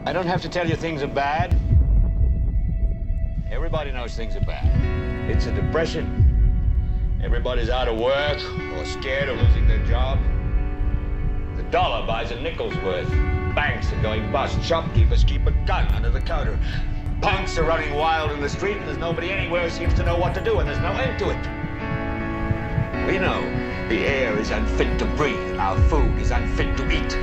I don't have to tell you things are bad. Everybody knows things are bad. It's a depression. Everybody's out of work or scared of losing their job. The dollar buys a nickel's worth. Banks are going bust. Shopkeepers keep a gun under the counter. Punks are running wild in the street, and there's nobody anywhere who seems to know what to do, and there's no end to it. We know the air is unfit to breathe, our food is unfit to eat.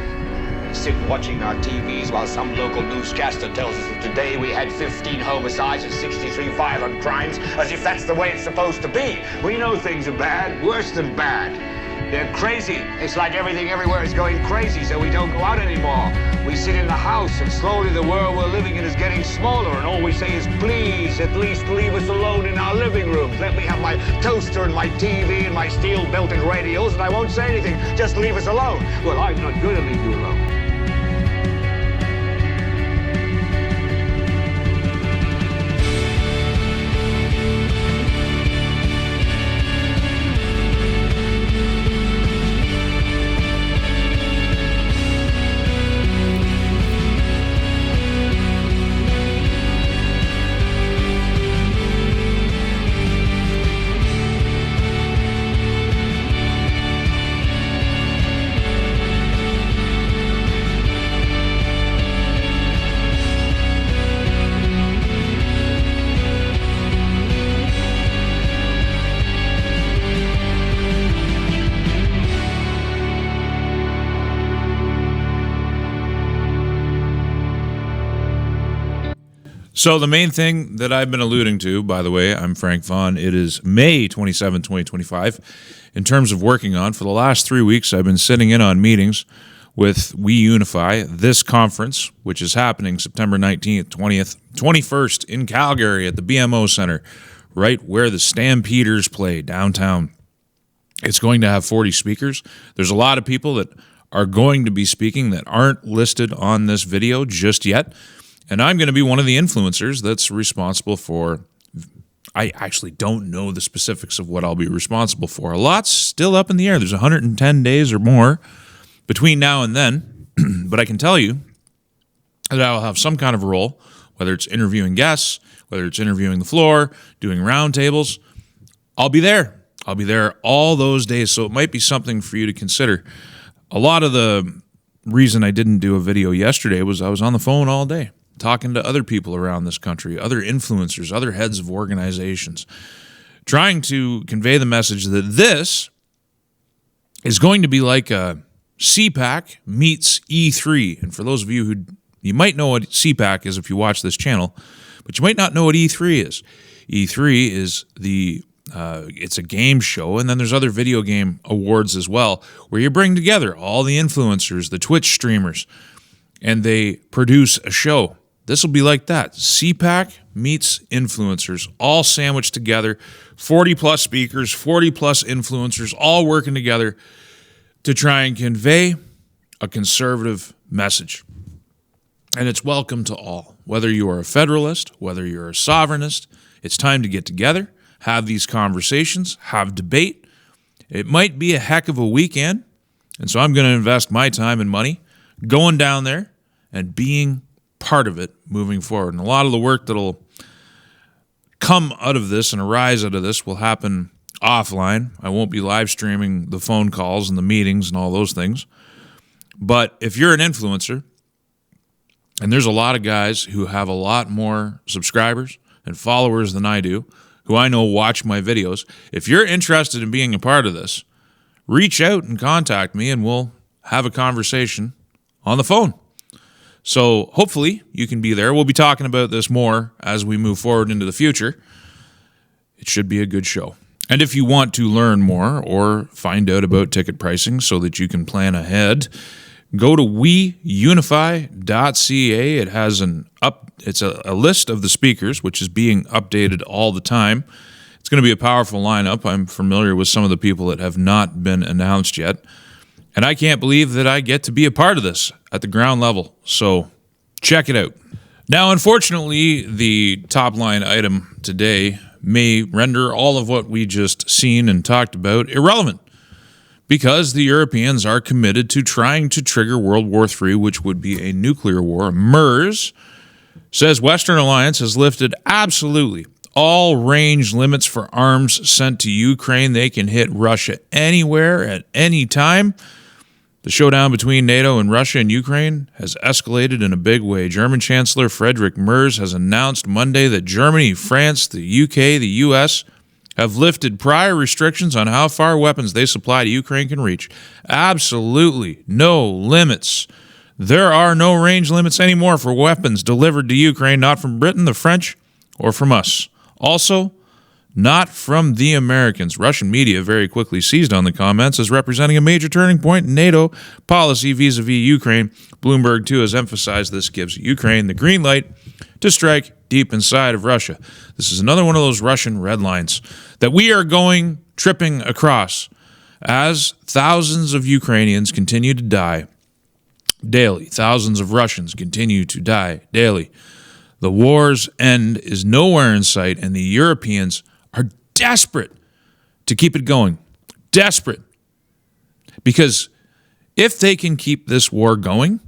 We sit watching our TVs while some local newscaster tells us that today we had 15 homicides and 63 violent crimes, as if that's the way it's supposed to be. We know things are bad, worse than bad. They're crazy. It's like everything everywhere is going crazy, so we don't go out anymore. We sit in the house, and slowly the world we're living in is getting smaller, and all we say is, please, at least leave us alone in our living rooms. Let me have my toaster and my TV and my steel-belted radios, and I won't say anything. Just leave us alone. Well, I'm not going to leave you alone. So the main thing that I've been alluding to, by the way, I'm Frank Vaughn. It is May 27, 2025. In terms of working on, for the last 3 weeks, I've been sitting in on meetings with WeUnify, this conference, which is happening September 19th, 20th, 21st in Calgary at the BMO Center, right where the Stampeders play downtown. It's going to have 40 speakers. There's a lot of people that are going to be speaking that aren't listed on this video just yet. And I'm going to be one of the influencers that's responsible for, I actually don't know the specifics of what I'll be responsible for. A lot's still up in the air. There's 110 days or more between now and then. But I can tell you that I'll have some kind of role, whether it's interviewing guests, whether it's interviewing the floor, doing roundtables. I'll be there. I'll be there all those days. So it might be something for you to consider. A lot of the reason I didn't do a video yesterday was I was on the phone all day, talking to other people around this country, other influencers, other heads of organizations, trying to convey the message that this is going to be like a CPAC meets E3. And for those of you who, you might know what CPAC is if you watch this channel, but you might not know what E3 is. E3 is it's a game show, and then there's other video game awards as well, where you bring together all the influencers, the Twitch streamers, and they produce a show. This will be like that. CPAC meets influencers, all sandwiched together, 40-plus speakers, 40-plus influencers, all working together to try and convey a conservative message. And it's welcome to all. Whether you are a federalist, whether you're a sovereignist, it's time to get together, have these conversations, have debate. It might be a heck of a weekend, and so I'm going to invest my time and money going down there and being part of it moving forward. And a lot of the work that'll come out of this and arise out of this will happen offline. I won't be live streaming the phone calls and the meetings and all those things. But if you're an influencer, and there's a lot of guys who have a lot more subscribers and followers than I do, who I know watch my videos, if you're interested in being a part of this, reach out and contact me and we'll have a conversation on the phone. So hopefully you can be there. We'll be talking about this more as we move forward into the future. It should be a good show. And if you want to learn more or find out about ticket pricing so that you can plan ahead, go to WeUnify.ca. It has it's a list of the speakers, which is being updated all the time. It's going to be a powerful lineup. I'm familiar with some of the people that have not been announced yet. And I can't believe that I get to be a part of this at the ground level. So check it out. Now, unfortunately, the top line item today may render all of what we just seen and talked about irrelevant, because the Europeans are committed to trying to trigger World War III, which would be a nuclear war. MERS says Western Alliance has lifted absolutely all range limits for arms sent to Ukraine. They can hit Russia anywhere at any time. The showdown between NATO and Russia and Ukraine has escalated in a big way. German Chancellor Friedrich Merz has announced Monday that Germany, France, the UK, the US have lifted prior restrictions on how far weapons they supply to Ukraine can reach. Absolutely no limits. There are no range limits anymore for weapons delivered to Ukraine, not from Britain, the French, or from us. Also, not from the Americans. Russian media very quickly seized on the comments as representing a major turning point in NATO policy vis-a-vis Ukraine. Bloomberg, too, has emphasized this gives Ukraine the green light to strike deep inside of Russia. This is another one of those Russian red lines that we are going tripping across as thousands of Ukrainians continue to die daily. Thousands of Russians continue to die daily. The war's end is nowhere in sight, and the Europeans are desperate to keep it going. Desperate. Because if they can keep this war going,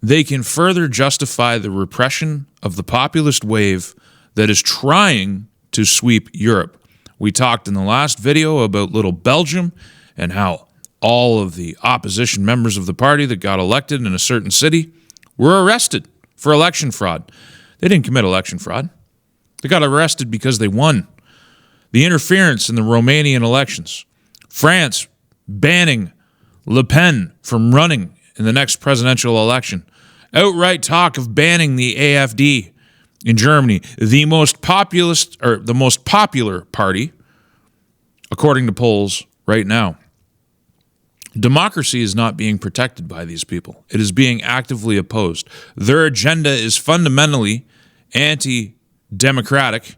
they can further justify the repression of the populist wave that is trying to sweep Europe. We talked in the last video about little Belgium and how all of the opposition members of the party that got elected in a certain city were arrested for election fraud. They didn't commit election fraud. They got arrested because they won. The interference in the Romanian elections. France banning Le Pen from running in the next presidential election. Outright talk of banning the AfD in Germany, the most popular party, according to polls right now. Democracy is not being protected by these people. It is being actively opposed. Their agenda is fundamentally anti-democratic,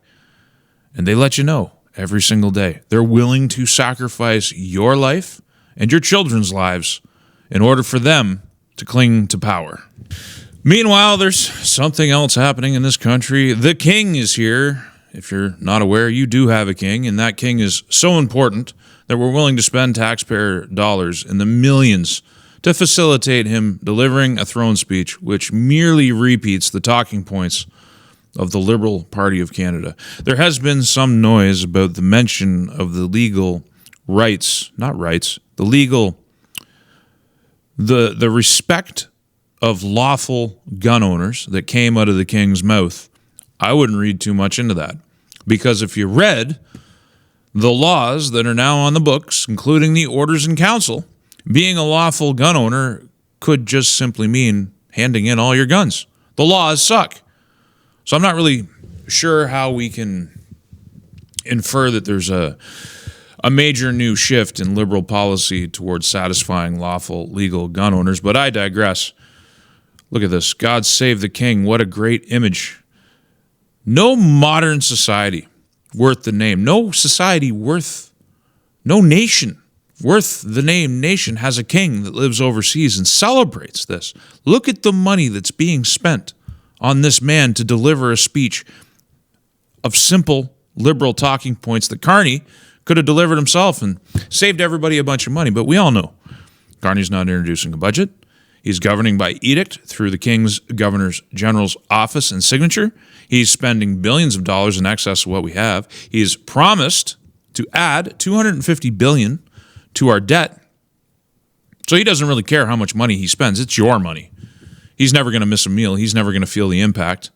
and they let you know every single day. They're willing to sacrifice your life and your children's lives in order for them to cling to power. Meanwhile, there's something else happening in this country. The king is here. If you're not aware, you do have a king, and that king is so important that we're willing to spend taxpayer dollars in the millions to facilitate him delivering a throne speech which merely repeats the talking points of the Liberal Party of Canada. There has been some noise about the mention of the legal rights, not rights, the respect of lawful gun owners that came out of the king's mouth. I wouldn't read too much into that, because if you read the laws that are now on the books, including the orders in council, being a lawful gun owner could just simply mean handing in all your guns. The laws suck. So I'm not really sure how we can infer that there's a major new shift in liberal policy towards satisfying lawful legal gun owners, but I digress. Look at this. God save the king. What a great image. No modern society worth the name, no nation worth the name nation has a king that lives overseas and celebrates this. Look at the money that's being spent on this man to deliver a speech of simple liberal talking points that Carney could have delivered himself and saved everybody a bunch of money. But we all know Carney's not introducing a budget. He's governing by edict through the King's Governor General's office and signature. He's spending billions of dollars in excess of what we have. He's promised to add $250 billion to our debt. So he doesn't really care how much money he spends. It's your money. He's never going to miss a meal. He's never going to feel the impact.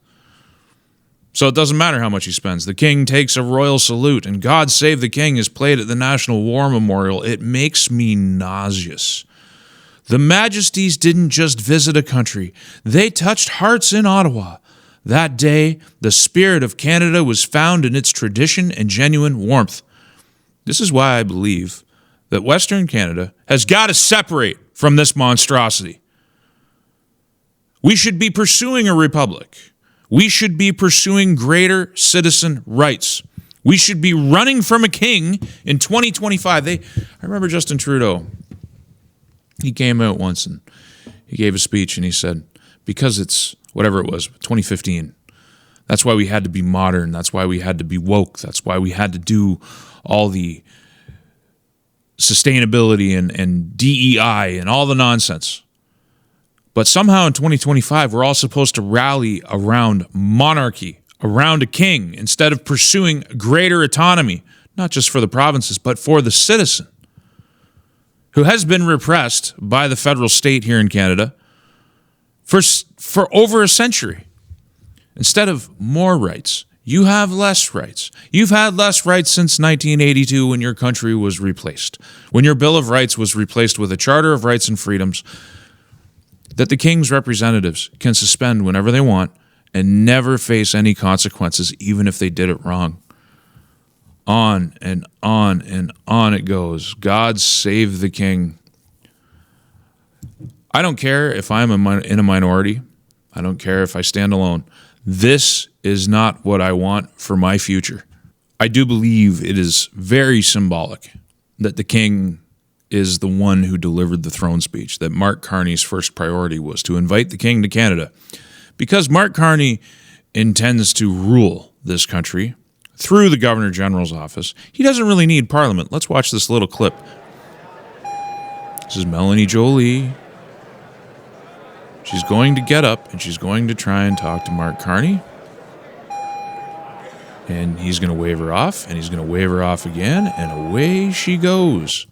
So it doesn't matter how much he spends. The king takes a royal salute, and God Save the King is played at the National War Memorial. It makes me nauseous. The Majesties didn't just visit a country. They touched hearts in Ottawa. That day, the spirit of Canada was found in its tradition and genuine warmth. This is why I believe that Western Canada has got to separate from this monstrosity. We should be pursuing a republic. We should be pursuing greater citizen rights. We should be running from a king in 2025. I remember Justin Trudeau. He came out once and he gave a speech and he said, because it's whatever it was, 2015, that's why we had to be modern. That's why we had to be woke. That's why we had to do all the sustainability and DEI and all the nonsense. But somehow in 2025, we're all supposed to rally around monarchy, around a king, instead of pursuing greater autonomy, not just for the provinces, but for the citizen, who has been repressed by the federal state here in Canada for over a century. Instead of more rights, you have less rights. You've had less rights since 1982 when your country was replaced, when your Bill of Rights was replaced with a Charter of Rights and Freedoms that the King's representatives can suspend whenever they want and never face any consequences, even if they did it wrong. On and on and on it goes. God save the King. I don't care if I'm in a minority. I don't care if I stand alone. This is not what I want for my future. I do believe it is very symbolic that the King is the one who delivered the throne speech, that Mark Carney's first priority was to invite the King to Canada, because Mark Carney intends to rule this country through the Governor General's office. He doesn't really need Parliament. Let's watch this little clip. This is Melanie Jolie. She's going to get up and she's going to try and talk to Mark Carney. And he's going to wave her off, and he's going to wave her off again, and away she goes.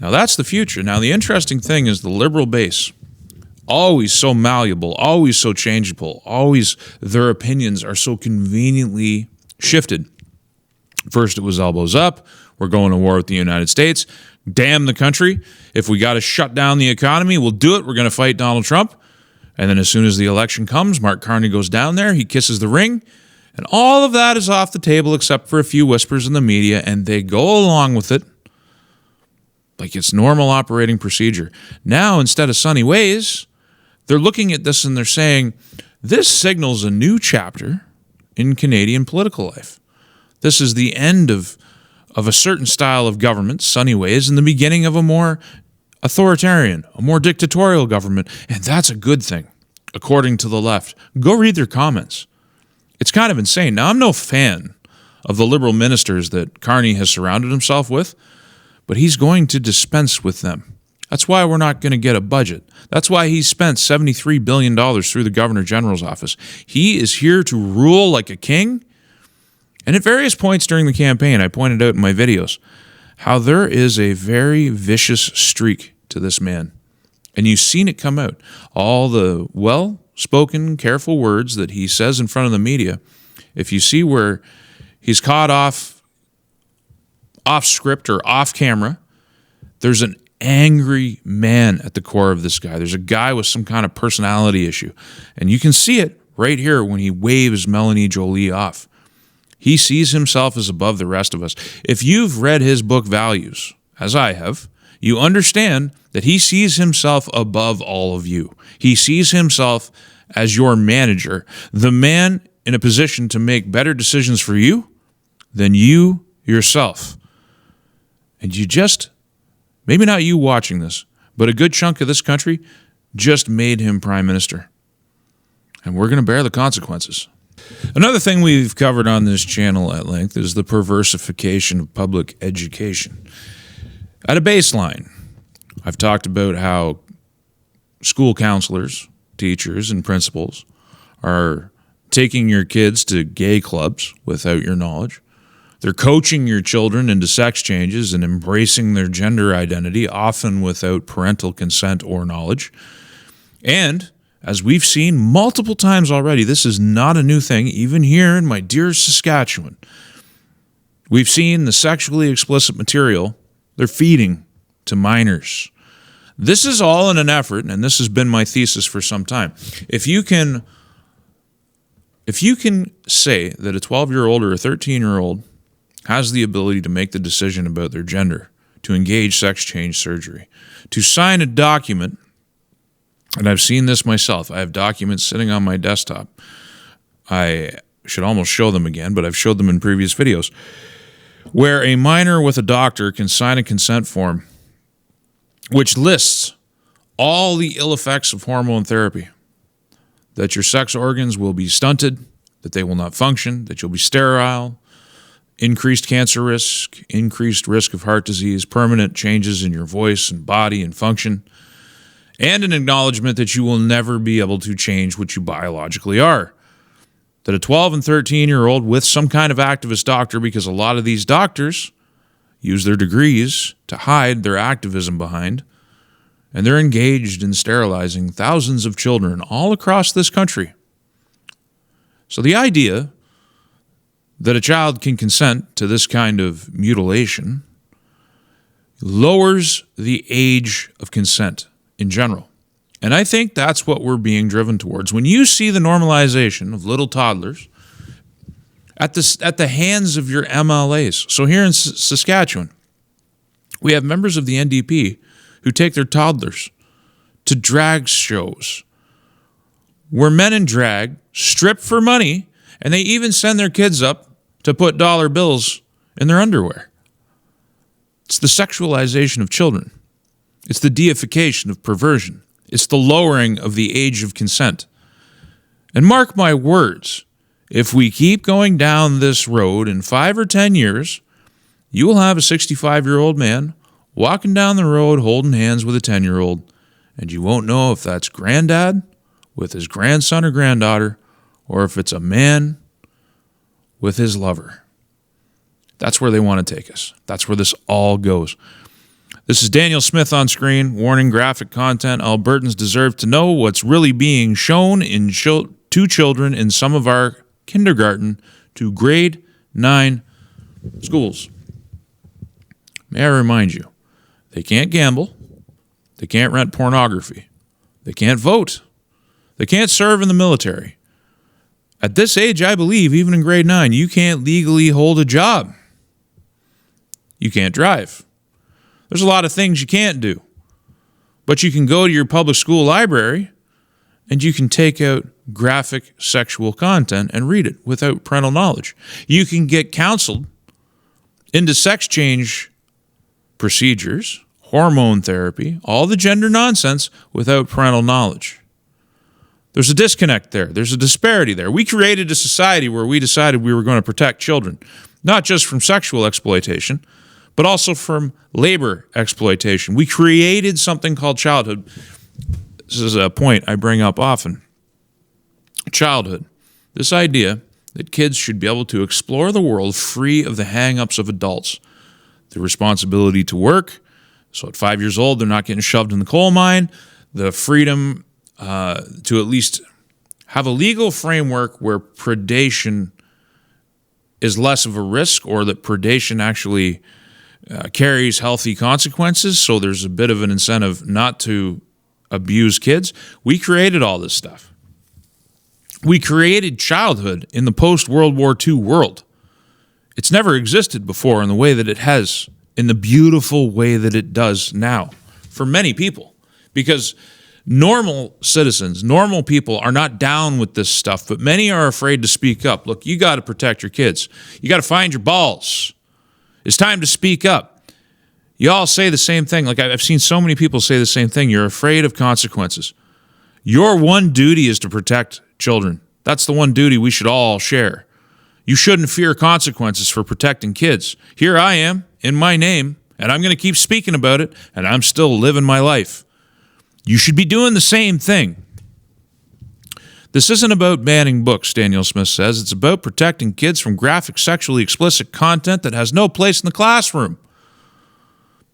Now that's the future. Now the interesting thing is the Liberal base, always so malleable, always so changeable, always their opinions are so conveniently shifted. First it was elbows up, we're going to war with the United States, damn the country, if we got to shut down the economy, we'll do it, we're going to fight Donald Trump. And then as soon as the election comes, Mark Carney goes down there, he kisses the ring, and all of that is off the table except for a few whispers in the media, and they go along with it like it's normal operating procedure. Now, instead of sunny ways, they're looking at this and they're saying, this signals a new chapter in Canadian political life. This is the end of a certain style of government, sunny ways, and the beginning of a more authoritarian, a more dictatorial government, and that's a good thing, according to the left. Go read their comments. It's kind of insane. Now, I'm no fan of the Liberal ministers that Carney has surrounded himself with, but he's going to dispense with them. That's why we're not going to get a budget. That's why he spent $73 billion through the Governor General's office. He is here to rule like a king. And at various points during the campaign, I pointed out in my videos how there is a very vicious streak to this man. And you've seen it come out. All the well-spoken, careful words that he says in front of the media, if you see where he's caught off script or off camera, there's an angry man at the core of this guy. There's a guy with some kind of personality issue. And you can see it right here when he waves Melanie Jolie off. He sees himself as above the rest of us. If you've read his book Values, as I have, you understand that he sees himself above all of you. He sees himself as your manager, the man in a position to make better decisions for you than you yourself. And you just, maybe not you watching this, but a good chunk of this country just made him prime minister. And we're going to bear the consequences. Another thing we've covered on this channel at length is the perversification of public education. At a baseline, I've talked about how school counselors, teachers, and principals are taking your kids to gay clubs without your knowledge. They're coaching your children into sex changes and embracing their gender identity, often without parental consent or knowledge. And as we've seen multiple times already, this is not a new thing, even here in my dear Saskatchewan. We've seen the sexually explicit material they're feeding to minors. This is all in an effort, and this has been my thesis for some time. If you can say that a 12-year-old or a 13-year-old has the ability to make the decision about their gender, to engage sex change surgery, to sign a document, and I've seen this myself. I have documents sitting on my desktop. I should almost show them again, but I've showed them in previous videos, where a minor with a doctor can sign a consent form which lists all the ill effects of hormone therapy, that your sex organs will be stunted, that they will not function, that you'll be sterile, increased cancer risk, increased risk of heart disease, permanent changes in your voice and body and function, and an acknowledgement that you will never be able to change what you biologically are. That a 12 and 13-year-old with some kind of activist doctor, because a lot of these doctors use their degrees to hide their activism behind, and they're engaged in sterilizing thousands of children all across this country. So the idea that a child can consent to this kind of mutilation lowers the age of consent in general. And I think that's what we're being driven towards. When you see the normalization of little toddlers at the hands of your MLAs. So here in Saskatchewan, we have members of the NDP who take their toddlers to drag shows where men in drag strip for money, and they even send their kids up to put dollar bills in their underwear. It's the sexualization of children. It's the deification of perversion. It's the lowering of the age of consent. And mark my words, if we keep going down this road in 5 or 10 years, you will have a 65-year-old man walking down the road holding hands with a 10-year-old, and you won't know if that's granddad with his grandson or granddaughter, or if it's a man with his lover. That's where they want to take us. That's where this all goes. This is Danielle Smith on screen. Warning, graphic content. Albertans deserve to know what's really being shown to children in some of our kindergarten to grade 9 schools. May I remind you, they can't gamble. They can't rent pornography. They can't vote. They can't serve in the military. At this age, I believe, even in grade 9, you can't legally hold a job. You can't drive. There's a lot of things you can't do. But you can go to your public school library and you can take out graphic sexual content and read it without parental knowledge. You can get counseled into sex change procedures, hormone therapy, all the gender nonsense without parental knowledge. There's a disconnect there. There's a disparity there. We created a society where we decided we were going to protect children, not just from sexual exploitation, but also from labor exploitation. We created something called childhood. This is a point I bring up often. Childhood. This idea that kids should be able to explore the world free of the hang-ups of adults. The responsibility to work. So at 5 years old, they're not getting shoved in the coal mine. The freedom to at least have a legal framework where predation is less of a risk, or that predation actually carries healthy consequences, so there's a bit of an incentive not to abuse kids. We created all this stuff. We created childhood in the post-World War II world. It's never existed before in the way that it has, in the beautiful way that it does now, for many people. Because normal citizens, normal people are not down with this stuff, but many are afraid to speak up. Look, you got to protect your kids. You got to find your balls. It's time to speak up. You all say the same thing. Like, I've seen so many people say the same thing. You're afraid of consequences. Your one duty is to protect children. That's the one duty we should all share. You shouldn't fear consequences for protecting kids. Here I am, in my name, and I'm going to keep speaking about it, and I'm still living my life. You should be doing the same thing. This isn't about banning books, Danielle Smith says. It's about protecting kids from graphic, sexually explicit content that has no place in the classroom.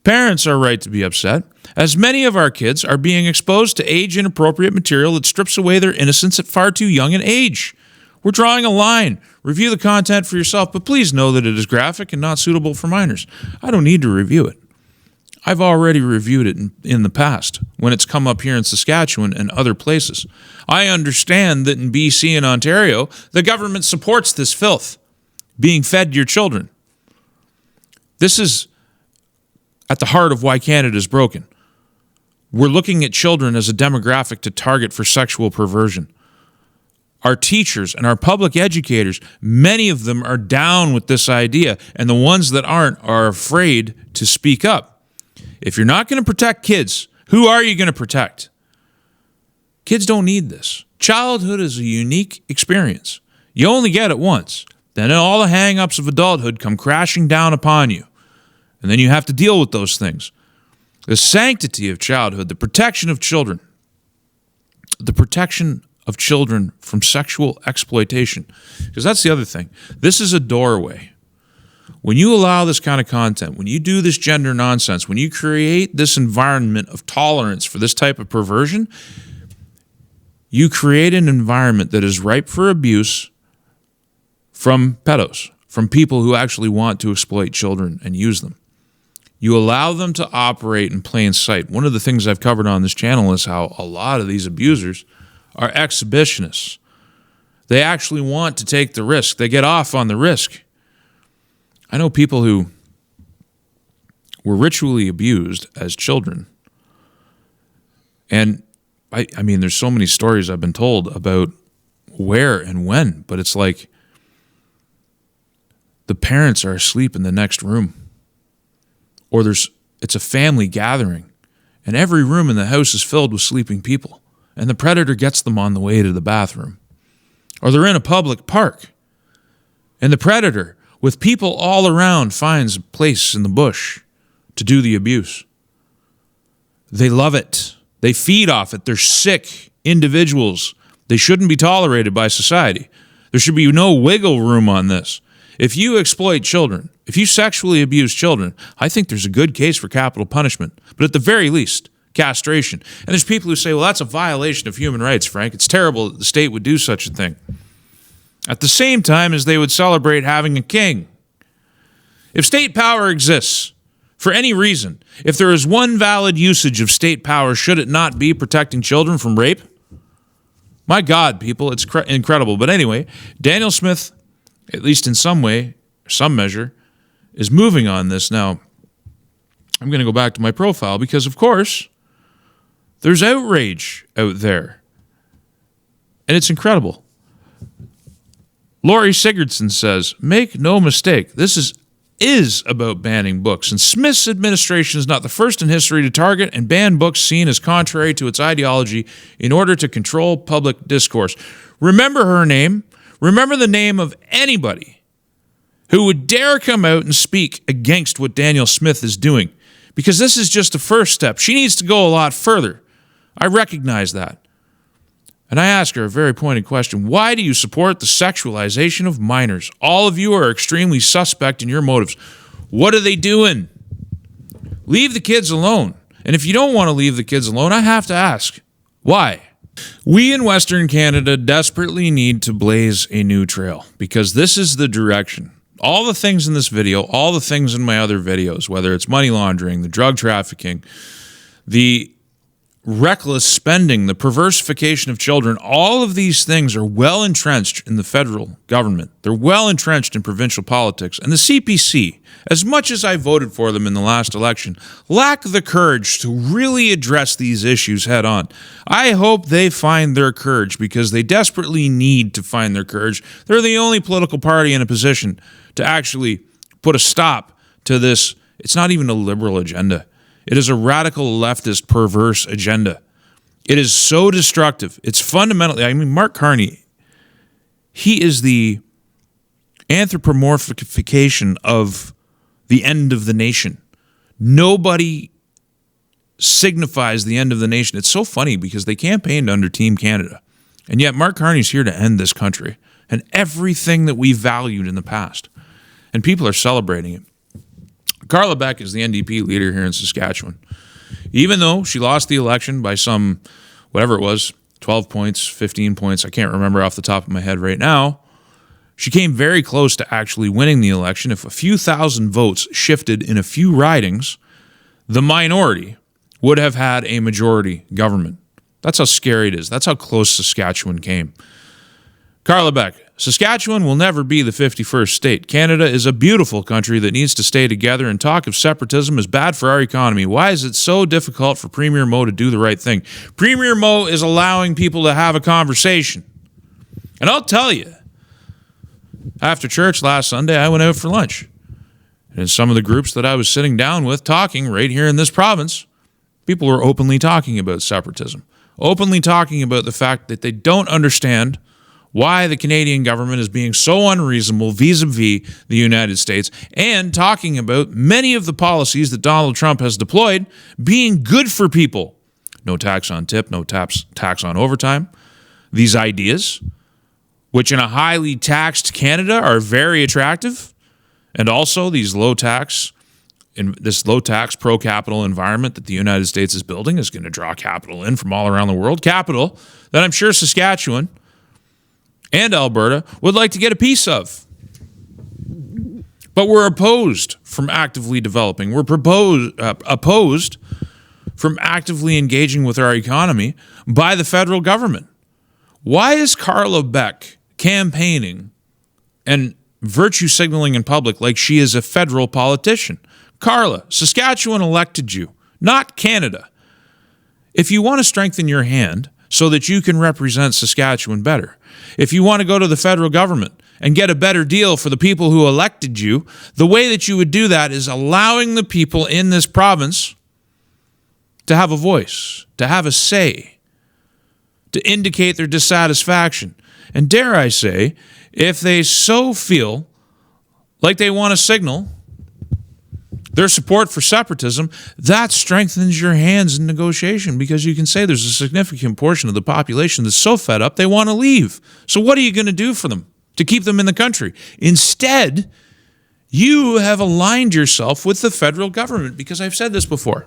Parents are right to be upset, as many of our kids are being exposed to age-inappropriate material that strips away their innocence at far too young an age. We're drawing a line. Review the content for yourself, but please know that it is graphic and not suitable for minors. I don't need to review it. I've already reviewed it in the past when it's come up here in Saskatchewan and other places. I understand that in BC and Ontario, the government supports this filth being fed to your children. This is at the heart of why Canada is broken. We're looking at children as a demographic to target for sexual perversion. Our teachers and our public educators, many of them are down with this idea, and the ones that aren't are afraid to speak up. If you're not going to protect kids, who are you going to protect? Kids don't need this. Childhood is a unique experience. You only get it once. Then all the hang-ups of adulthood come crashing down upon you. And then you have to deal with those things. The sanctity of childhood, the protection of children from sexual exploitation. Because that's the other thing. This is a doorway. When you allow this kind of content, when you do this gender nonsense, when you create this environment of tolerance for this type of perversion, you create an environment that is ripe for abuse from pedos, from people who actually want to exploit children and use them. You allow them to operate in plain sight. One of the things I've covered on this channel is how a lot of these abusers are exhibitionists. They actually want to take the risk. They get off on the risk. I know people who were ritually abused as children. And I mean, there's so many stories I've been told about where and when, but it's like the parents are asleep in the next room. Or it's a family gathering, and every room in the house is filled with sleeping people, and the predator gets them on the way to the bathroom. Or they're in a public park, and the predator, with people all around, finds a place in the bush to do the abuse. They love it. They feed off it. They're sick individuals. They shouldn't be tolerated by society. There should be no wiggle room on this. If you exploit children, if you sexually abuse children, I think there's a good case for capital punishment. But at the very least, castration. And there's people who say, well, that's a violation of human rights, Frank. It's terrible that the state would do such a thing. At the same time as they would celebrate having a king. If state power exists, for any reason, if there is one valid usage of state power, should it not be protecting children from rape? My God, people, it's incredible. But anyway, Danielle Smith, at least in some way, some measure, is moving on this. Now, I'm going to go back to my profile because, of course, there's outrage out there. And it's incredible. Laurie Sigurdsson says, make no mistake, this is about banning books. And Smith's administration is not the first in history to target and ban books seen as contrary to its ideology in order to control public discourse. Remember her name. Remember the name of anybody who would dare come out and speak against what Danielle Smith is doing. Because this is just the first step. She needs to go a lot further. I recognize that. And I ask her a very pointed question. Why do you support the sexualization of minors? All of you are extremely suspect in your motives. What are they doing? Leave the kids alone. And if you don't want to leave the kids alone, I have to ask, why? We in Western Canada desperately need to blaze a new trail because this is the direction. All the things in this video, all the things in my other videos, whether it's money laundering, the drug trafficking, the reckless spending, the perversification of children, all of these things are well entrenched in the federal government. They're well entrenched in provincial politics. And the CPC, as much as I voted for them in the last election, lack the courage to really address these issues head on. I hope they find their courage because they desperately need to find their courage. They're the only political party in a position to actually put a stop to this. It's not even a liberal agenda. It is a radical leftist perverse agenda. It is so destructive. It's fundamentally, I mean, Mark Carney, he is the anthropomorphification of the end of the nation. Nobody signifies the end of the nation. It's so funny because they campaigned under Team Canada. And yet Mark Carney's here to end this country and everything that we valued in the past. And people are celebrating it. Carla Beck is the NDP leader here in Saskatchewan. Even though she lost the election by some, whatever it was, 12 points, 15 points, I can't remember off the top of my head right now, she came very close to actually winning the election. If a few thousand votes shifted in a few ridings, the minority would have had a majority government. That's how scary it is. That's how close Saskatchewan came. Carla Beck, Saskatchewan will never be the 51st state. Canada is a beautiful country that needs to stay together, and talk of separatism is bad for our economy. Why is it so difficult for Premier Moe to do the right thing? Premier Moe is allowing people to have a conversation. And I'll tell you, after church last Sunday, I went out for lunch. And in some of the groups that I was sitting down with talking right here in this province, people were openly talking about separatism, openly talking about the fact that they don't understand why the Canadian government is being so unreasonable vis-a-vis the United States, and talking about many of the policies that Donald Trump has deployed being good for people. No tax on tip, no tax on overtime. These ideas, which in a highly taxed Canada are very attractive, and also these low tax pro-capital environment that the United States is building is going to draw capital in from all around the world. Capital that I'm sure Saskatchewan and Alberta would like to get a piece of. But we're opposed from actively developing. We're opposed from actively engaging with our economy by the federal government. Why is Carla Beck campaigning and virtue signaling in public like she is a federal politician? Carla, Saskatchewan elected you, not Canada. If you want to strengthen your hand so that you can represent Saskatchewan better, if you want to go to the federal government and get a better deal for the people who elected you, the way that you would do that is allowing the people in this province to have a voice, to have a say, to indicate their dissatisfaction. And dare I say, if they so feel like they want to signal their support for separatism, that strengthens your hands in negotiation, because you can say there's a significant portion of the population that's so fed up they want to leave. So what are you going to do for them to keep them in the country? Instead, you have aligned yourself with the federal government, because I've said this before.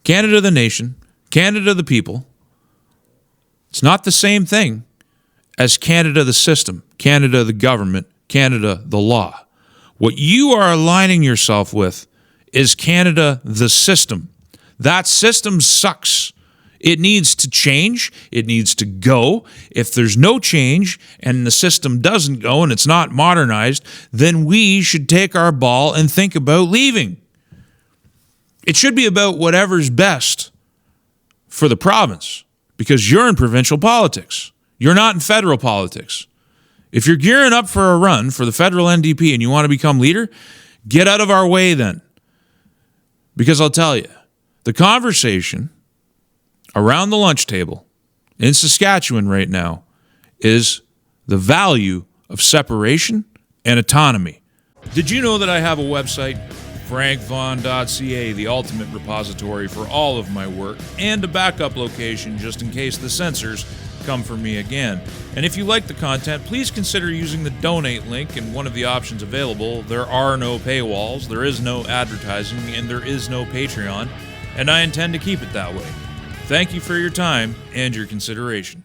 Canada the nation, Canada the people, it's not the same thing as Canada the system, Canada the government, Canada the law. What you are aligning yourself with is Canada the system. That system sucks. It needs to change. It needs to go. If there's no change and the system doesn't go and it's not modernized, then we should take our ball and think about leaving. It should be about whatever's best for the province, because you're in provincial politics. You're not in federal politics. If you're gearing up for a run for the federal NDP and you want to become leader, get out of our way then. Because I'll tell you, the conversation around the lunch table in Saskatchewan right now is the value of separation and autonomy. Did you know that I have a website, frankvon.ca, the ultimate repository for all of my work, and a backup location just in case the censors come for me again? And if you like the content, please consider using the donate link in one of the options available. There are no paywalls, there is no advertising, and there is no Patreon, and I intend to keep it that way. Thank you for your time and your consideration.